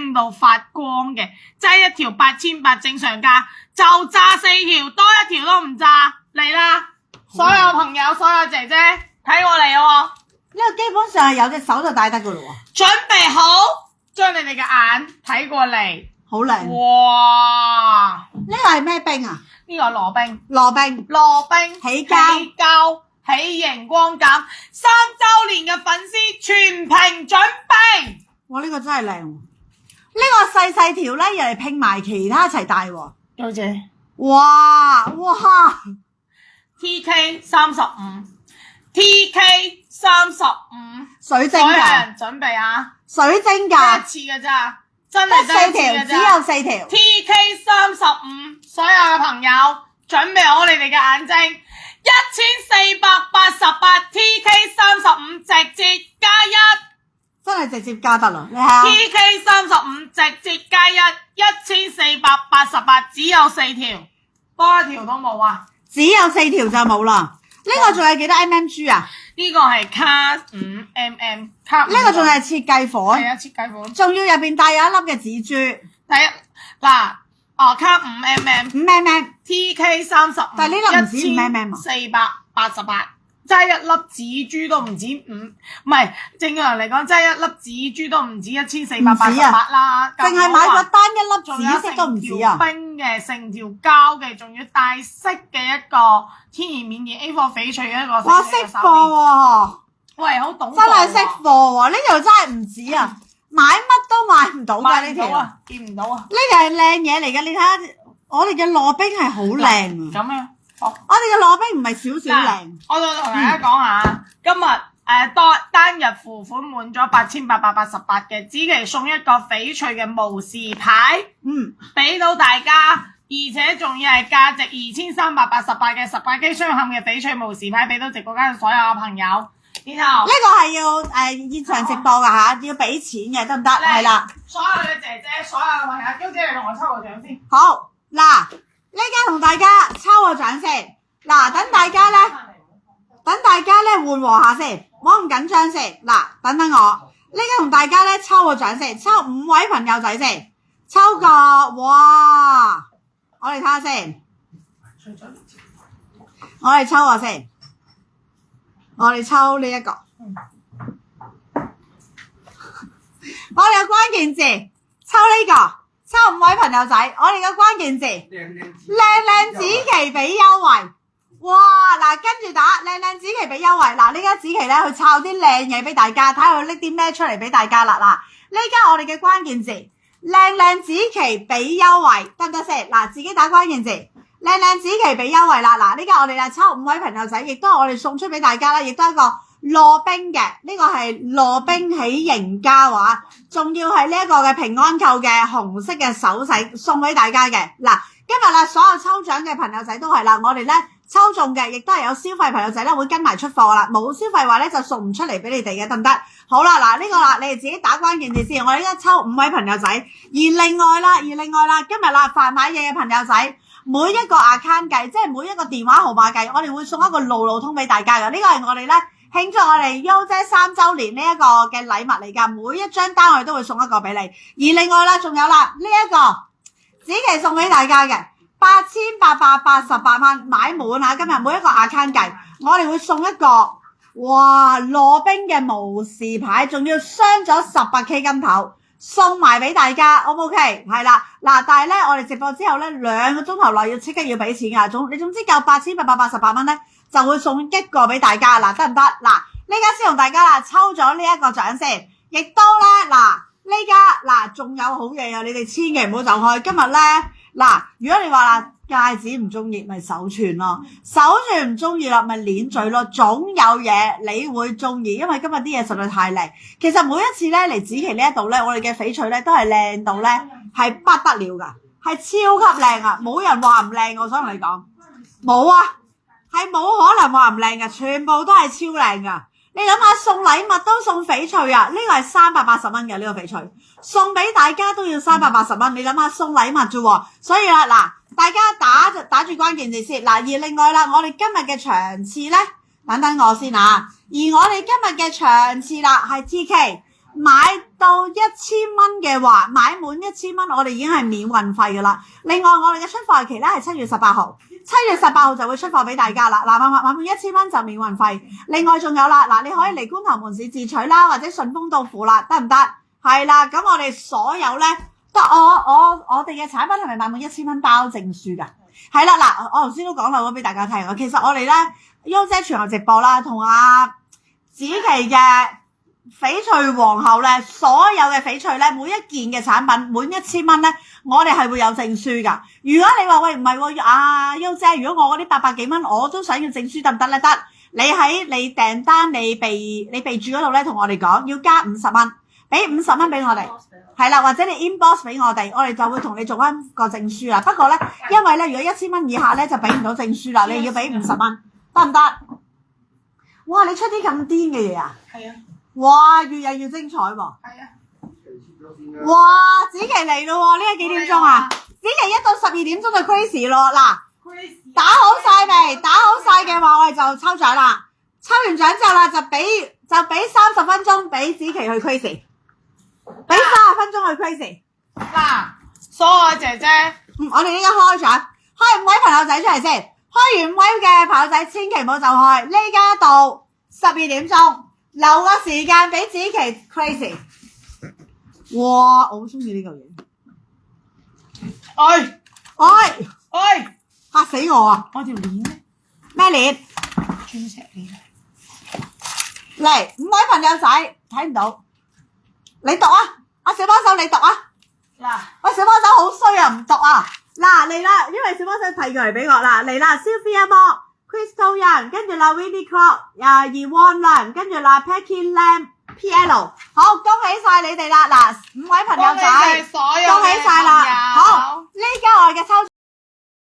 升到發光嘅，齋一條8800正常價，就炸4條，多一條都唔炸，嚟啦！所有朋友、所有姐姐睇我嚟喎，呢個基本上係有隻手就戴得噶咯喎，準備好，將你哋嘅眼睇過嚟，好靚。哇！呢個係咩冰啊？呢個係羅冰，羅冰起膠喜熒光感3週年嘅粉絲全屏準備。哇！呢個真係靚喎，呢個細細條咧，又嚟拼埋其他一齊戴喎。多謝。哇TK 35 TK 35，水晶所有㗎，人準備啊！水晶得㗎，一次㗎咋，真得係得4一次㗎條，只咋。有4條。TK 35，所有嘅朋友準備好你哋嘅眼睛，1488 TK 35直接加1。真係直接加得啦，你睇下。TK 35直接加1488，只有4條，多一條都冇啊！只有4條就冇啦。呢個仲有幾多 mmG 啊？呢個係卡5mm，卡呢個仲係設計款，係啊，設計款。仲要入邊帶有一粒嘅紫珠第一嗱，卡5mm， 5mm， TK 35，但係呢粒唔止5mm 啊488，齋一粒紫珠都唔止唔係正常嚟講，齋一粒紫珠都唔止1488啦，淨係買咗單一仲有粒紫色都唔止啊！冰嘅，成條膠嘅，仲要帶色嘅一個天然免疫 A 貨翡翠嘅一個。哇，識貨喎！喂，好懂貨喎，真係識貨喎！呢條真係唔止啊，買乜都買唔到㗎買呢條。唔到啊，見唔到啊！呢條係靚嘢嚟嘅，你睇下我哋嘅羅冰係好靚啊！咁樣，我哋嘅羅冰唔係少少靚。我同大家講下，今日單日付款滿咗8888嘅，只期送一個翡翠嘅無事牌，俾到大家，而且仲要係價值2388嘅18基雙嵌嘅翡翠無事牌，俾到直播間所有嘅朋友。然後呢個係要現場直播㗎吓，要俾錢嘅得唔得？係啦。所有嘅姐姐，所有嘅朋友，嬌姐你同我抽個獎先。好，嗱，呢家同大家抽個獎先。嗱，等大家咧緩和下先，唔好咁緊張先。嗱，等等我，呢家同大家咧抽個獎先，抽5位朋友仔先，抽個哇，我哋睇下先，我哋抽下先，我哋抽呢一個，我哋嘅關鍵字抽呢個。抽5位朋友仔，我哋嘅關鍵字靚紫旗俾優惠，哇！嗱，跟住打靚紫旗俾優惠，嗱呢家紫旗咧去抄啲靚嘢俾大家，睇下佢拎啲咩出嚟俾大家啦。嗱，呢家我哋嘅關鍵字靚紫旗俾優惠，得唔得先？嗱，自己打關鍵字靚紫旗俾優惠啦。嗱，呢家我哋啊抽5位朋友仔，亦都係我哋送出俾大家啦，亦都係一個羅冰嘅，呢個係羅冰喜熒膠啊，仲要係呢一個嘅平安扣嘅紅色嘅手勢送俾大家嘅。嗱，今日啦，所有抽獎嘅朋友仔都係啦，我哋咧抽中嘅，亦都係有消費朋友仔咧會跟埋出貨啦，冇消費話咧就送唔出嚟俾你哋嘅，得唔得？好啦，嗱呢個啦，你哋自己打關鍵字先，我哋而家抽5位朋友仔，而另外啦，今日啦，凡買嘢嘅朋友仔，每一個 account 計，即係每一個電話號碼計，我哋會送一個路路通俾大家嘅，呢個係我哋咧慶祝我哋優姐3週年呢一個嘅禮物嚟㗎，每一張單我哋都會送一個俾你。而另外啦，仲有啦，呢一個紫旗送俾大家嘅8888蚊買滿啊！今日每一個 account 計，我哋會送一個哇羅冰嘅無事牌，仲要鑲咗18K 金頭，送埋俾大家 ，O 唔 OK？ 係啦，嗱，但係咧我哋直播之後咧2個鐘頭內要即刻要俾錢㗎，總之夠8888蚊咧。就會送一個俾大家啦，得唔得？嗱，呢家先同大家啦，抽咗呢一個獎先，亦都咧呢家嗱仲有好嘢啊！你哋千祈唔好走開。今日咧嗱，如果你話啦戒指唔中意，咪手串咯；手串唔中意啦，咪鏈嘴咯。總有嘢你會中意，因為今日啲嘢實在太靚。其實每一次咧嚟紫旗呢一度咧，我哋嘅翡翠咧都係靚到咧係不得了㗎，係超級靚啊！冇人話唔靚，我想同你講，冇啊！係冇可能話唔靚嘅，全部都係超靚噶。你諗下送禮物都送翡翠啊，呢個係380蚊嘅呢個翡翠，送俾大家都要380蚊。你諗下送禮物啫，所以啦嗱，大家打住關鍵字先嗱。而另外啦，我哋今日嘅場次咧，等等我先啊。而我哋今日嘅場次啦係 TK，買到1000蚊嘅話，買滿1000蚊，我哋已經係免運費噶啦。另外，我哋嘅出貨日期咧係7月18號，7月18號就會出貨俾大家啦。嗱，買滿1000蚊就免運費。另外仲有啦，嗱，你可以嚟觀塘門市自取啦，或者順豐到付啦，得唔得？係啦，咁我哋所有咧，我哋嘅產品係咪買滿1000蚊包證書㗎？係啦，嗱，我頭先都講咗俾大家聽，其實我哋咧優姐全球直播啦，同阿子琪嘅翡翠皇后咧，所有嘅翡翠咧，每一件嘅產品滿1000蚊咧，我哋係會有證書噶。如果你話喂唔係喎，優姐，如果我嗰啲800幾蚊我都想要證書得唔得咧？得，你喺你訂單你備注嗰度咧，同我哋講要加50蚊，俾50蚊俾我哋，係啦，或者你 inbox 俾我哋就會同你做翻個證書啦。不過咧，因為咧如果1000蚊以下咧就俾唔到證書啦，你要俾50蚊，得唔得？哇！你出啲咁癲嘅嘢啊？係啊！哇！越日越精彩喎！係啊！哇！子琪嚟咯喎！呢個幾點鐘啊？子琪1到12點鐘就 crazy 咯。嗱，打好晒未？打好晒嘅話，我哋就抽獎啦。抽完獎之後啦，就俾30分鐘俾子琪去 crazy， 俾30分鐘去 crazy。嗱，所有姐姐，我哋依家開獎，開5位朋友仔出嚟先。開完位嘅朋友仔千祈唔好走開，呢家到12點鐘，留個時間俾子琪 crazy。哇，我好中意呢嚿嘢。哎，嚇死我啊！我條鏈咧，咩鏈？鑽石鏈。嚟5位朋友仔睇唔到，你讀啊！阿小幫手你讀啊！嗱，喂，小幫手好衰啊，唔讀啊！嗱嚟啦，因為小幫手提過嚟俾我啦，嚟啦 Sophia Mo、Crystal Young， 跟住啦 Winnie Clark， Yvonne Lam， 跟住啦 Peggy Lam、PL， 好，恭喜晒你哋啦！嗱，5位朋友仔，恭喜晒啦！好，呢家我哋嘅抽獎